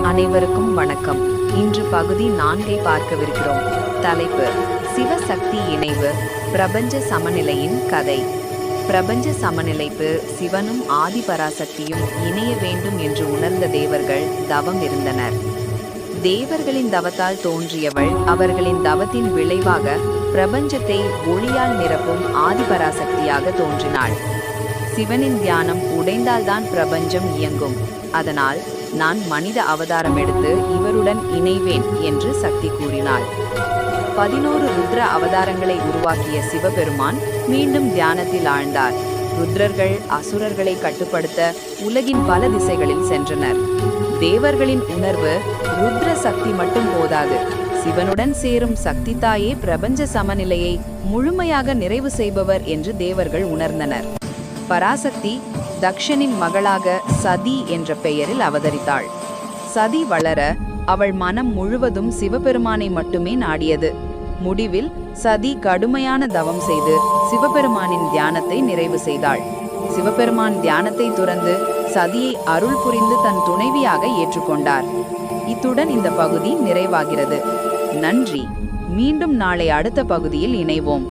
அனைவருக்கும் வணக்கம். இன்று பகுதி 4 பார்க்கவிருக்கிறோம். தலைப்பு: சிவசக்தி இணைவு, பிரபஞ்ச சமநிலையின் கதை. பிரபஞ்ச சமநிலைப்பு சிவனும் ஆதிபராசக்தியும் இணைய வேண்டும் என்று உணர்ந்த தேவர்கள் தவம் இருந்தனர். தேவர்களின் தவத்தால் தோன்றியவள் அவர்களின் தவத்தின் விளைவாக பிரபஞ்சத்தை ஒளியால் நிரப்பும் ஆதிபராசக்தியாக தோன்றினாள். சிவனின் தியானம் உடைந்தால்தான் பிரபஞ்சம் இயங்கும். அதனால் நான் மனித அவதாரம் எடுத்து இவருடன் இணைவேன் என்று சக்தி கூறினாள். 11 ருத்ர அவதாரங்களை உருவாக்கிய சிவபெருமான் மீண்டும் தியானத்தில் ஆழ்ந்தார். ருத்ரர்கள் அசுரர்களை கட்டுப்படுத்த உலகின் பல திசைகளில் சென்றனர். தேவர்களின் உணர்வு, ருத்ர சக்தி மட்டும் போதாது, சிவனுடன் சேரும் சக்தி தாயே பிரபஞ்ச சமநிலையை முழுமையாக நிறைவு செய்பவர் என்று தேவர்கள் உணர்ந்தனர். பராசக்தி தக்ஷனின் மகளாக சதி என்ற பெயரில் அவதரித்தாள். சதி வளர அவள் மனம் முழுவதும் சிவபெருமானை மட்டுமே நாடியது. முடிவில் சதி கடுமையான தவம் செய்து சிவபெருமானின் தியானத்தை நிறைவு செய்தாள். சிவபெருமான் தியானத்தை துறந்து சதியை அருள் புரிந்து தன் துணைவியாக ஏற்றுக்கொண்டார். இத்துடன் இந்த பகுதி நிறைவாகிறது. நன்றி. மீண்டும் நாளை அடுத்த பகுதியில் இணைவோம்.